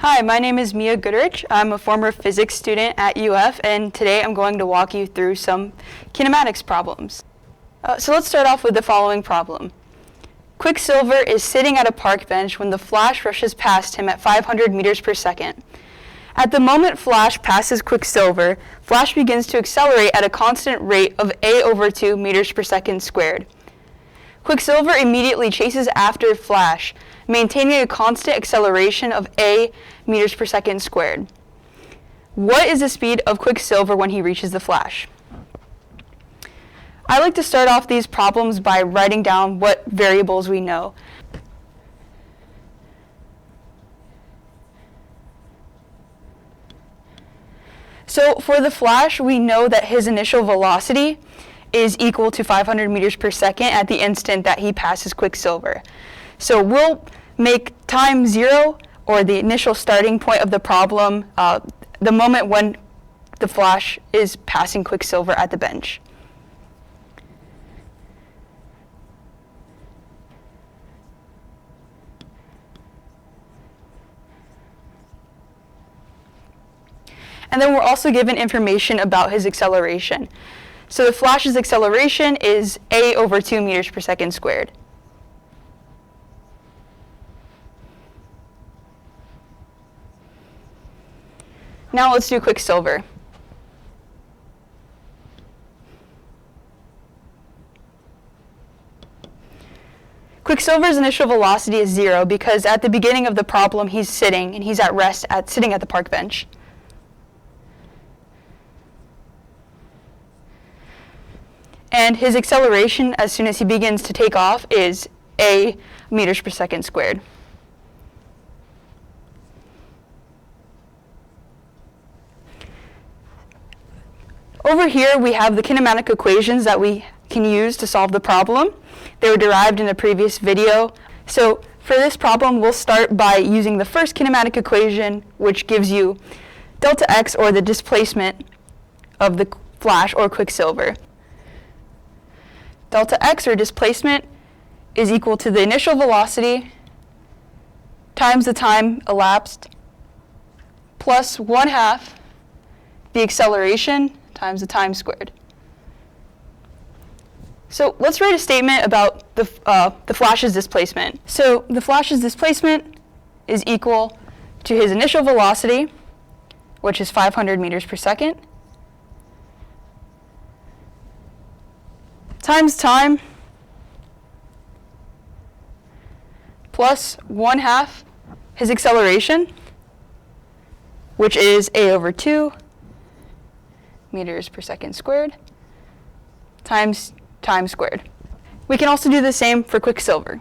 Hi, my name is Mia Goodrich. I'm a former physics student at UF, and today I'm going to walk you through some kinematics problems. So let's start off with the following problem. Quicksilver is sitting at a park bench when the Flash rushes past him at 500 meters per second. At the moment Flash passes Quicksilver, Flash begins to accelerate at a constant rate of a/2 meters per second squared. Quicksilver immediately chases after Flash, maintaining a constant acceleration of a meters per second squared. What is the speed of Quicksilver when he reaches the Flash? I like to start off these problems by writing down what variables we know. So for the Flash, we know that his initial velocity is equal to 500 meters per second at the instant that he passes Quicksilver. So we'll make time 0, or the initial starting point of the problem, the moment when the Flash is passing Quicksilver at the bench. And then we're also given information about his acceleration. So the Flash's acceleration is a/2 meters per second squared. Now let's do Quicksilver. Quicksilver's initial velocity is 0 because at the beginning of the problem he's sitting, and he's at rest sitting at the park bench. And his acceleration as soon as he begins to take off is a meters per second squared. Over here we have the kinematic equations that we can use to solve the problem. They were derived in a previous video. So for this problem we'll start by using the first kinematic equation, which gives you delta x, or the displacement of the Flash or Quicksilver. Delta x, or displacement, is equal to the initial velocity times the time elapsed plus 1/2 the acceleration times the time squared. So let's write a statement about the Flash's displacement. So the Flash's displacement is equal to his initial velocity, which is 500 meters per second, times time plus 1/2 his acceleration, which is a/2 meters per second squared, times time squared. We can also do the same for Quicksilver.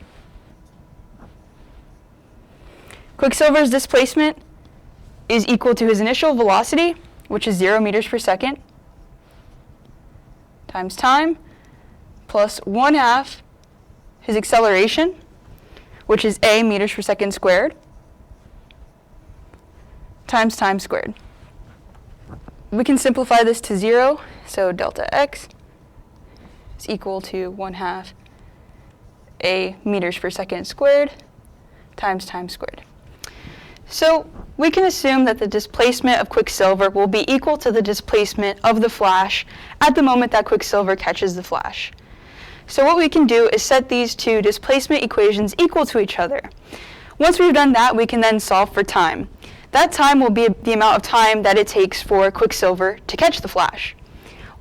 Quicksilver's displacement is equal to his initial velocity, which is 0 meters per second, times time plus 1/2 his acceleration, which is a meters per second squared, times time squared. We can simplify this to 0, so delta x is equal to 1/2 a meters per second squared times time squared. So we can assume that the displacement of Quicksilver will be equal to the displacement of the Flash at the moment that Quicksilver catches the Flash. So what we can do is set these two displacement equations equal to each other. Once we've done that, we can then solve for time. That time will be the amount of time that it takes for Quicksilver to catch the Flash.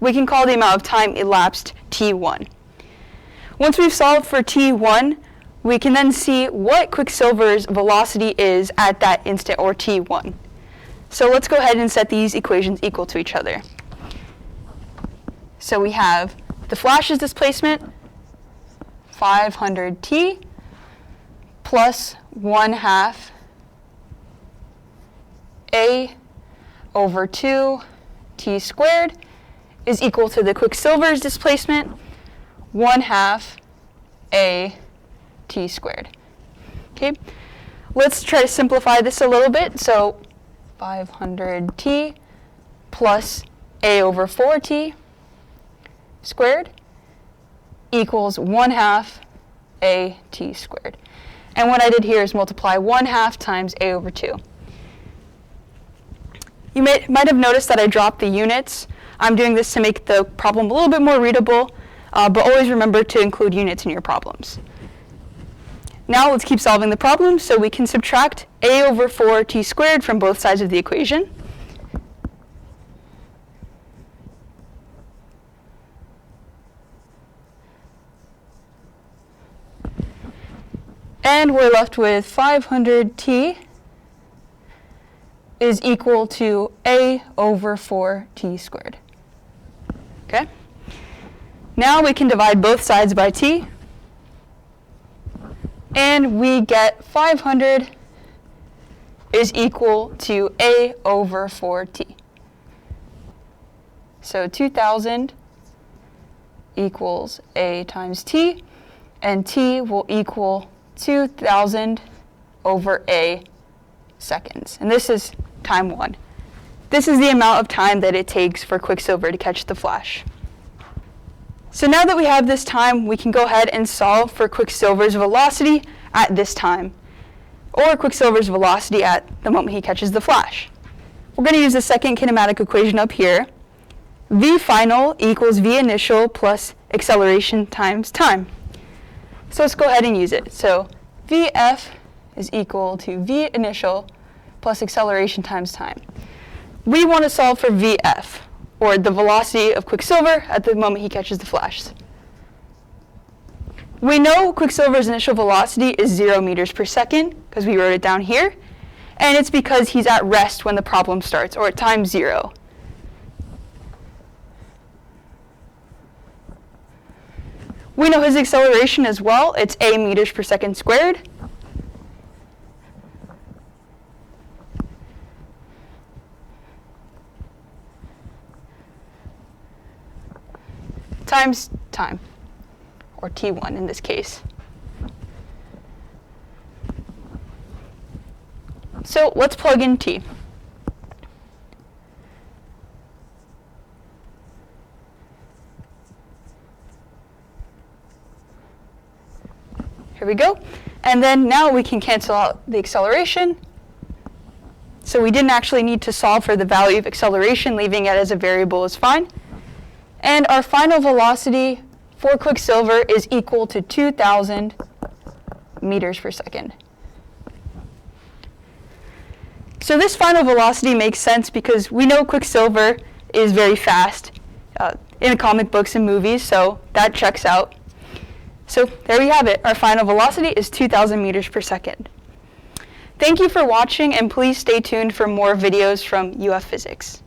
We can call the amount of time elapsed t1. Once we've solved for t1, we can then see what Quicksilver's velocity is at that instant, or t1. So let's go ahead and set these equations equal to each other. So we have the Flash's displacement, 500t, plus 1/2 a/2 t squared is equal to the Quicksilver's displacement, 1/2 a t squared. Okay, let's try to simplify this a little bit. So 500t plus a/4t squared equals 1/2 a t squared. And what I did here is multiply 1/2 times a/2. You might have noticed that I dropped the units. I'm doing this to make the problem a little bit more readable, but always remember to include units in your problems. Now let's keep solving the problem. So we can subtract a over 4t squared from both sides of the equation. And we're left with 500t is equal to a over 4t squared. Okay? Now we can divide both sides by t, and we get 500 is equal to a over 4t. So 2000 equals a times t, and t will equal 2000 over a seconds. And this is time 1. This is the amount of time that it takes for Quicksilver to catch the Flash. So now that we have this time, we can go ahead and solve for Quicksilver's velocity at this time, or Quicksilver's velocity at the moment he catches the Flash. We're going to use the second kinematic equation up here. V final equals V initial plus acceleration times time. So let's go ahead and use it. So Vf is equal to V initial plus acceleration times time. We want to solve for Vf, or the velocity of Quicksilver at the moment he catches the Flash. We know Quicksilver's initial velocity is 0 meters per second, because we wrote it down here, and it's because he's at rest when the problem starts, or at time 0. We know his acceleration as well. It's a meters per second squared. Times time, or t1 in this case. So let's plug in t. Here we go. And then now we can cancel out the acceleration. So we didn't actually need to solve for the value of acceleration. Leaving it as a variable is fine. And our final velocity for Quicksilver is equal to 2000 meters per second. So this final velocity makes sense because we know Quicksilver is very fast in comic books and movies, so that checks out. So there we have it. Our final velocity is 2000 meters per second. Thank you for watching, and please stay tuned for more videos from UF Physics.